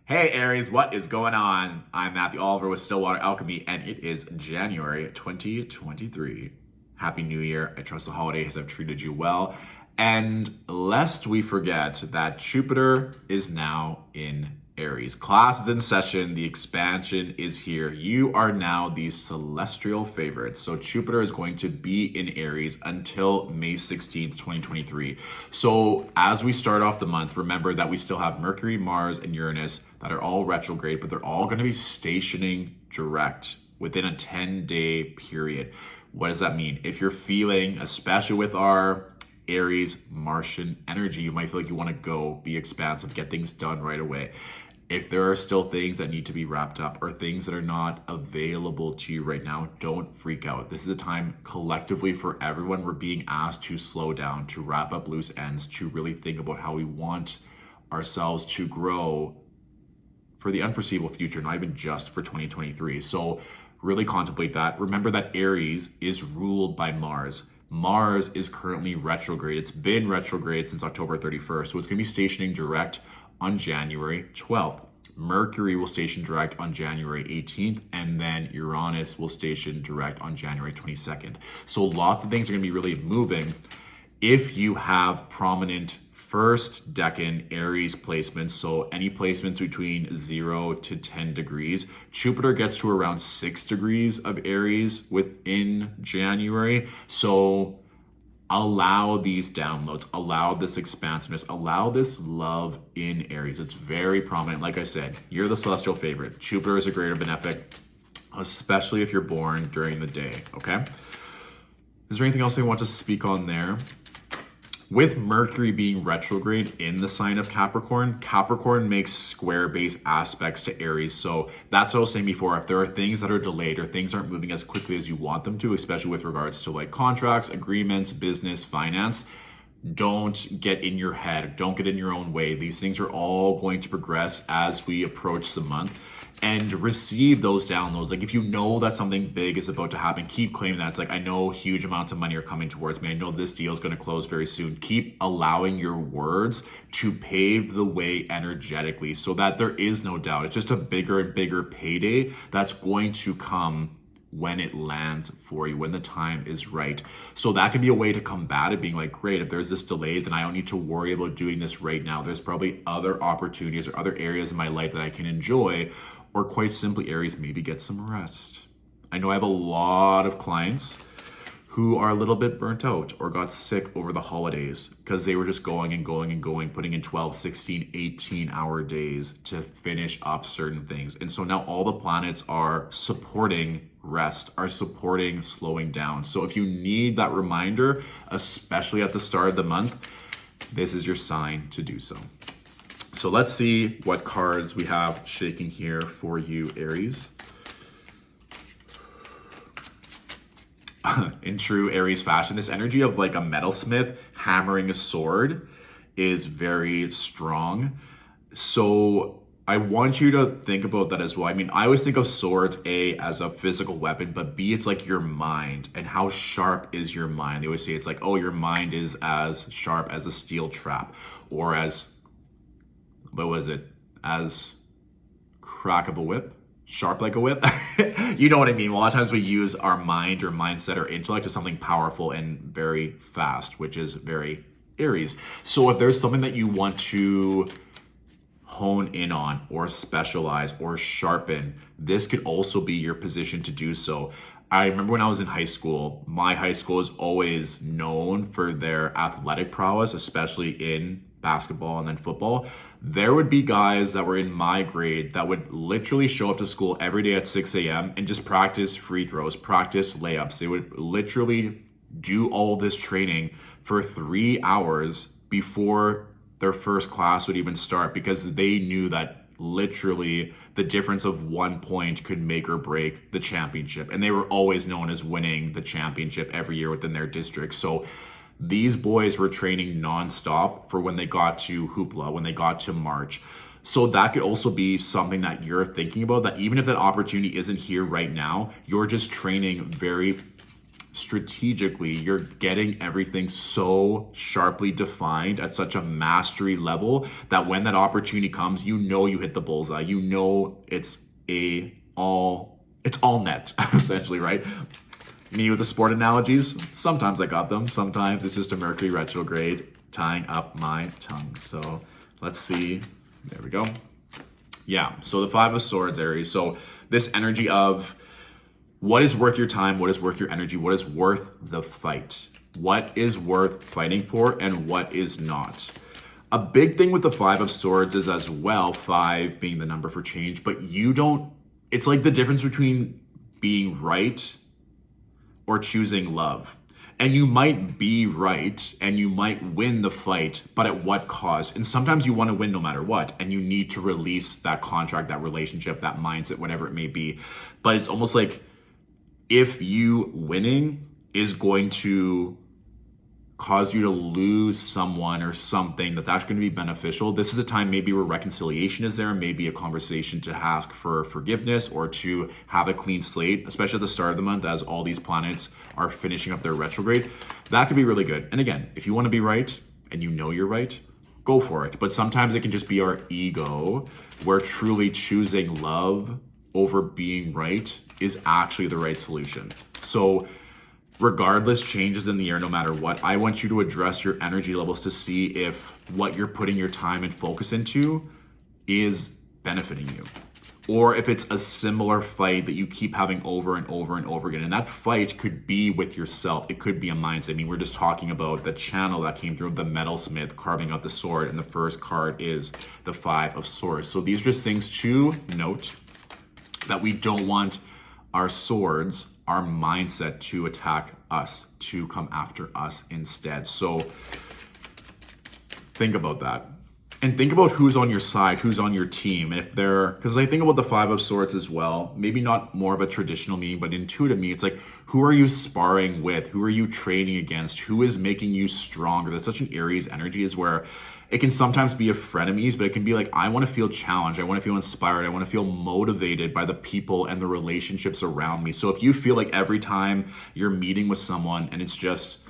Hey Aries, what is going on? I'm Matthew Oliver with Stillwater Alchemy, and it is January 2023. Happy New Year. I trust the holidays have treated you well. And lest we forget that Jupiter is now in Aries. Class is in session. The expansion is here. You are now the celestial favorites. So Jupiter is going to be in Aries until May 16th, 2023. So as we start off the month, remember that we still have Mercury, Mars, and Uranus that are all retrograde, but they're all going to be stationing direct within a 10-day period. What does that mean? If you're feeling, especially with our Aries Martian energy, you might feel like you want to go, be expansive, get things done right away. If there are still things that need to be wrapped up or things that are not available to you right now, don't freak out. This is a time collectively for everyone. We're being asked to slow down, to wrap up loose ends, to really think about how we want ourselves to grow for the unforeseeable future, not even just for 2023. So really contemplate that. Remember that Aries is ruled by Mars. Mars is currently retrograde. It's been retrograde since October 31st. So it's going to be stationing direct on January 12th. Mercury will station direct on January 18th, and then Uranus will station direct on January 22nd. So lots of things are going to be really moving. If you have prominent first decan Aries placements, so any placements between 0 to 10 degrees, Jupiter gets to around 6 degrees of Aries within January. So allow these downloads, allow this expansiveness, allow this love in Aries. It's very prominent. Like I said, you're the celestial favorite. Jupiter is a greater benefic, especially if you're born during the day, okay? Is there anything else I want to speak on there? With Mercury being retrograde in the sign of Capricorn, Capricorn makes square base aspects to Aries. So that's what I was saying before. If there are things that are delayed or things aren't moving as quickly as you want them to, especially with regards to like contracts, agreements, business, finance, don't get in your head. Don't get in your own way. These things are all going to progress as we approach the month. And receive those downloads. Like if you know that something big is about to happen, keep claiming that. It's like, I know huge amounts of money are coming towards me. I know this deal is going to close very soon. Keep allowing your words to pave the way energetically so that there is no doubt. It's just a bigger and bigger payday that's going to come when it lands for you, when the time is right. So that can be a way to combat it, being like, great, if there's this delay, then I don't need to worry about doing this right now. There's probably other opportunities or other areas in my life that I can enjoy. Or quite simply, Aries, maybe get some rest. I know I have a lot of clients who are a little bit burnt out or got sick over the holidays because they were just going and going and going, putting in 12, 16, 18-hour days to finish up certain things. And so now all the planets are supporting rest, are supporting slowing down. So if you need that reminder, especially at the start of the month, this is your sign to do so. So let's see what cards we have shaking here for you, Aries. In true Aries fashion, this energy of like a metalsmith hammering a sword is very strong. So I want you to think about that as well. I mean, I always think of swords, A, as a physical weapon, but B, it's like your mind and how sharp is your mind. They always say it's like, oh, your mind is as sharp as a steel trap or as as crack of a whip, sharp like a whip. You know what I mean? A lot of times we use our mind or mindset or intellect as something powerful and very fast, which is very Aries. So if there's something that you want to hone in on or specialize or sharpen, this could also be your position to do so. I remember when I was in high school, my high school is always known for their athletic prowess, especially in basketball and then football. There would be guys that were in my grade that would literally show up to school every day at 6 a.m. and just practice free throws, practice layups. They would literally do all this training for 3 hours before their first class would even start because they knew that literally the difference of 1 point could make or break the championship. And they were always known as winning the championship every year within their district. So these boys were training nonstop for when they got to Hoopla, when they got to March. So that could also be something that you're thinking about, that even if that opportunity isn't here right now, you're just training very strategically. You're getting everything so sharply defined at such a mastery level that when that opportunity comes, you know you hit the bullseye. You know it's all net, essentially, right? Me with the sport analogies, sometimes I got them. Sometimes it's just a Mercury retrograde tying up my tongue. So let's see. There we go. Yeah, so the Five of Swords, Aries. So this energy of what is worth your time, what is worth your energy, what is worth the fight, what is worth fighting for, and what is not. A big thing with the Five of Swords is as well, 5 being the number for change, but it's like the difference between being right or choosing love. And you might be right and you might win the fight, but at what cost? And sometimes you want to win no matter what, and you need to release that contract, that relationship, that mindset, whatever it may be. But it's almost like if you winning is going to cause you to lose someone or something that's going to be beneficial, this is a time maybe where reconciliation is there, maybe a conversation to ask for forgiveness or to have a clean slate, especially at the start of the month as all these planets are finishing up their retrograde. That could be really good. And again, if you want to be right and you know you're right, go for it. But sometimes it can just be our ego where truly choosing love over being right is actually the right solution. So regardless, changes in the air, no matter what, I want you to address your energy levels to see if what you're putting your time and focus into is benefiting you. Or if it's a similar fight that you keep having over and over and over again. And that fight could be with yourself. It could be a mindset. I mean, we're just talking about the channel that came through the metalsmith carving out the sword. And the first card is the Five of Swords. So these are just things to note that we don't want our swords, our mindset to attack us, to come after us instead. So think about that. And think about who's on your side, who's on your team. Because I think about the Five of Swords as well, maybe not more of a traditional meaning, but intuitive meaning. It's like, who are you sparring with? Who are you training against? Who is making you stronger? That's such an Aries energy, is where it can sometimes be a frenemies, but it can be like, I want to feel challenged. I want to feel inspired. I want to feel motivated by the people and the relationships around me. So if you feel like every time you're meeting with someone and it's just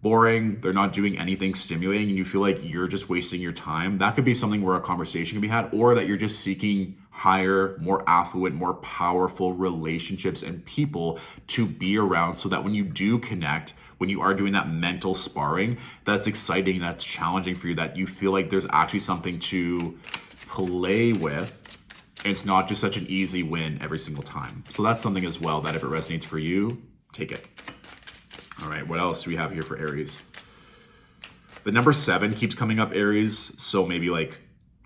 boring, they're not doing anything stimulating, and you feel like you're just wasting your time, that could be something where a conversation can be had, or that you're just seeking higher, more affluent, more powerful relationships and people to be around, so that when you do connect, when you are doing that mental sparring, that's exciting, that's challenging for you, that you feel like there's actually something to play with. It's not just such an easy win every single time. So that's something as well that if it resonates for you, take it. All right, what else do we have here for Aries? The number 7 keeps coming up, Aries. So maybe like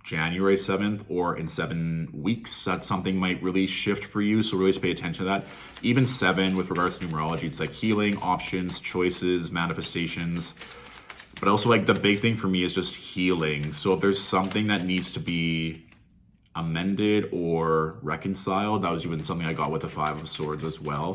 January 7th or in 7 weeks, that something might really shift for you. So really just pay attention to that. Even 7 with regards to numerology, it's like healing, options, choices, manifestations. But also like the big thing for me is just healing. So if there's something that needs to be amended or reconciled, that was even something I got with the Five of Swords as well.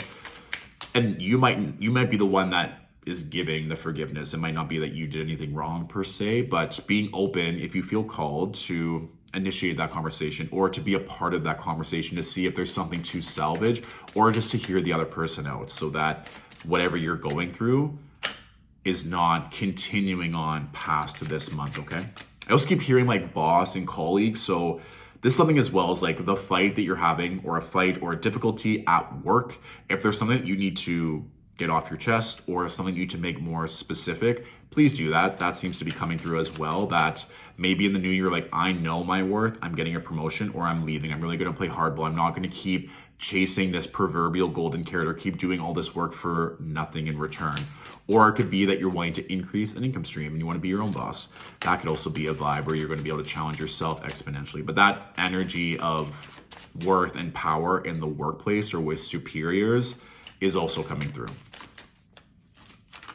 And you might be the one that is giving the forgiveness. It might not be that you did anything wrong per se, but being open, if you feel called to initiate that conversation or to be a part of that conversation, to see if there's something to salvage or just to hear the other person out, so that whatever you're going through is not continuing on past this month, okay? I also keep hearing like boss and colleague. So this is something as well as like the fight that you're having, or a fight or a difficulty at work. If there's something that you need to get off your chest or something you need to make more specific, please do that. That seems to be coming through as well, that maybe in the new year, like, I know my worth, I'm getting a promotion or I'm leaving. I'm really going to play hardball. I'm not going to keep chasing this proverbial golden carrot or keep doing all this work for nothing in return. Or it could be that you're wanting to increase an income stream and you want to be your own boss. That could also be a vibe where you're going to be able to challenge yourself exponentially. But that energy of worth and power in the workplace or with superiors is also coming through.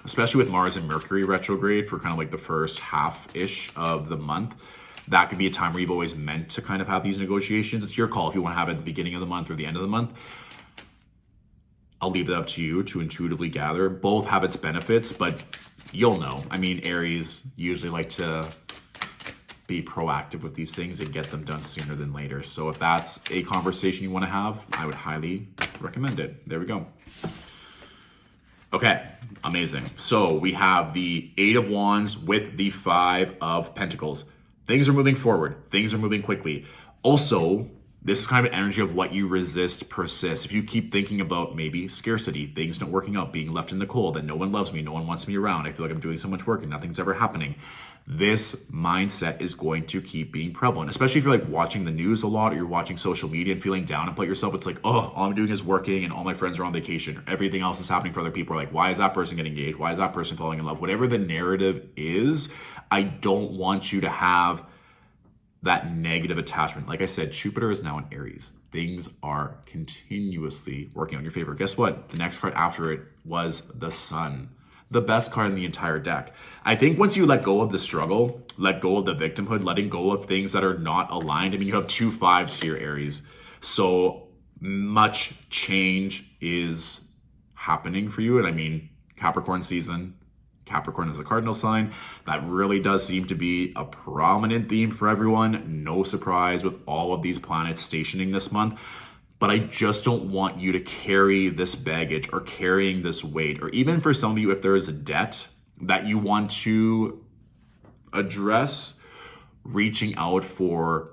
Especially with Mars and Mercury retrograde for kind of like the first half-ish of the month. That could be a time where you've always meant to kind of have these negotiations. It's your call if you want to have it at the beginning of the month or the end of the month. I'll leave that up to you to intuitively gather. Both have its benefits, but you'll know. I mean, Aries usually like to be proactive with these things and get them done sooner than later. So if that's a conversation you want to have, I would highly recommend it. There we go. Okay, amazing. So we have the Eight of Wands with the Five of Pentacles. Things are moving forward. Things are moving quickly. Also, this is kind of an energy of what you resist persists. If you keep thinking about maybe scarcity, things not working out, being left in the cold, that no one loves me, no one wants me around, I feel like I'm doing so much work and nothing's ever happening. This mindset is going to keep being prevalent, especially if you're like watching the news a lot or you're watching social media and feeling down about yourself. It's like, oh, all I'm doing is working and all my friends are on vacation. Everything else is happening for other people. Like, why is that person getting engaged? Why is that person falling in love? Whatever the narrative is, I don't want you to have that negative attachment. Like I said, Jupiter is now in Aries. Things are continuously working on your favor. Guess what? The next card after it was the Sun, the best card in the entire deck. I think once you let go of the struggle, let go of the victimhood, letting go of things that are not aligned. I mean, you have 2 5s here, Aries. So much change is happening for you. And I mean, Capricorn season, Capricorn is a cardinal sign. That really does seem to be a prominent theme for everyone. No surprise with all of these planets stationing this month. But I just don't want you to carry this baggage or carrying this weight, or even for some of you, if there is a debt that you want to address, reaching out for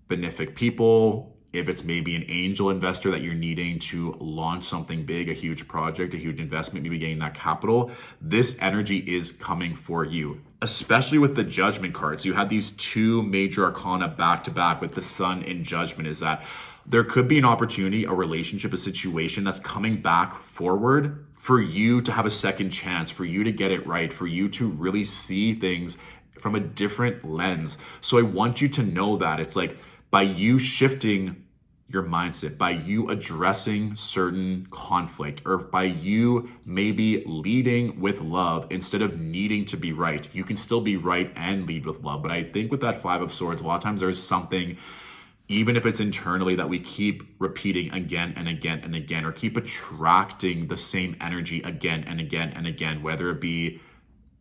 benefic people. If it's maybe an angel investor that you're needing to launch something big, a huge project, a huge investment, maybe getting that capital, this energy is coming for you, especially with the Judgment cards. You had these 2 major arcana back to back with the Sun in Judgment, is that there could be an opportunity, a relationship, a situation that's coming back forward for you to have a second chance, for you to get it right, for you to really see things from a different lens. So I want you to know that it's like, by you shifting your mindset, by you addressing certain conflict, or by you maybe leading with love instead of needing to be right. You can still be right and lead with love. But I think with that 5 of Swords, a lot of times there's something, even if it's internally, that we keep repeating again and again and again, or keep attracting the same energy again and again and again, whether it be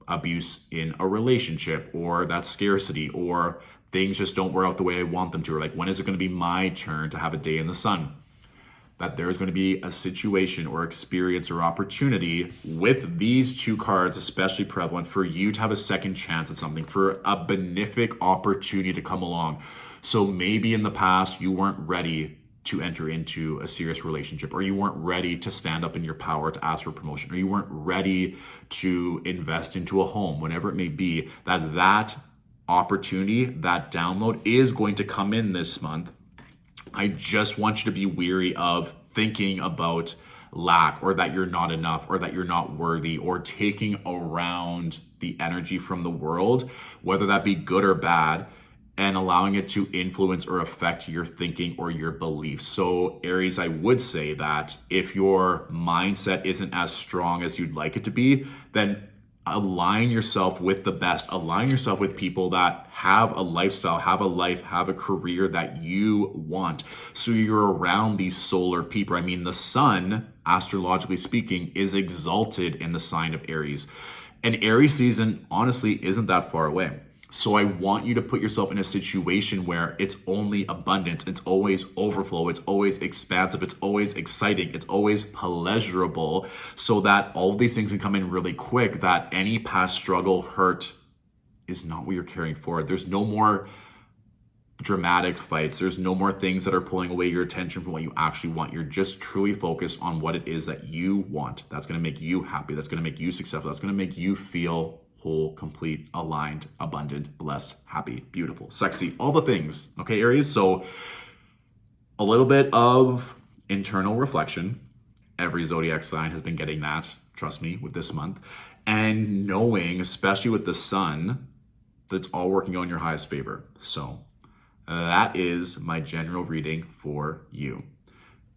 abuse in a relationship, or that scarcity, or things just don't work out the way I want them to, or like, when is it going to be my turn to have a day in the sun? That there's going to be a situation or experience or opportunity with these 2 cards, especially prevalent, for you to have a second chance at something, for a benefic opportunity to come along. So maybe in the past you weren't ready to enter into a serious relationship, or you weren't ready to stand up in your power to ask for promotion, or you weren't ready to invest into a home, whatever it may be, that opportunity, that download is going to come in this month. I just want you to be weary of thinking about lack, or that you're not enough, or that you're not worthy, or taking around the energy from the world, whether that be good or bad, and allowing it to influence or affect your thinking or your beliefs. So Aries, I would say that if your mindset isn't as strong as you'd like it to be, then align yourself with the best. Align yourself with people that have a lifestyle, have a life, have a career that you want. So you're around these solar people. I mean, the Sun, astrologically speaking, is exalted in the sign of Aries. And Aries season, honestly, isn't that far away. So I want you to put yourself in a situation where it's only abundance, it's always overflow, it's always expansive, it's always exciting, it's always pleasurable, so that all of these things can come in really quick, that any past struggle, hurt is not what you're carrying forward. There's no more dramatic fights. There's no more things that are pulling away your attention from what you actually want. You're just truly focused on what it is that you want. That's going to make you happy. That's going to make you successful. That's going to make you feel whole, complete, aligned, abundant, blessed, happy, beautiful, sexy, all the things. Okay, Aries? So a little bit of internal reflection. Every zodiac sign has been getting that, trust me, with this month. And knowing, especially with the Sun, that it's all working on your highest favor. So that is my general reading for you.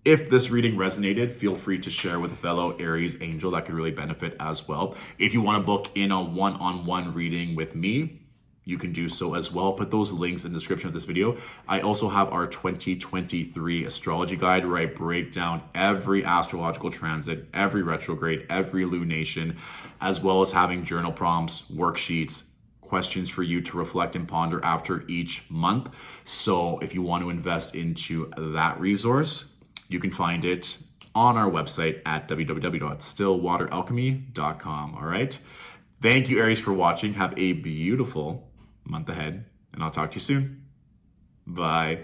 If this reading resonated, feel free to share with a fellow Aries angel that could really benefit as well. If you want to book in a one-on-one reading with me, you can do so as well. Put those links in the description of this video. I also have our 2023 astrology guide where I break down every astrological transit, every retrograde, every lunation, as well as having journal prompts, worksheets, questions for you to reflect and ponder after each month. So if you want to invest into that resource, you can find it on our website at www.stillwateralchemy.com. All right. Thank you, Aries, for watching. Have a beautiful month ahead, and I'll talk to you soon. Bye.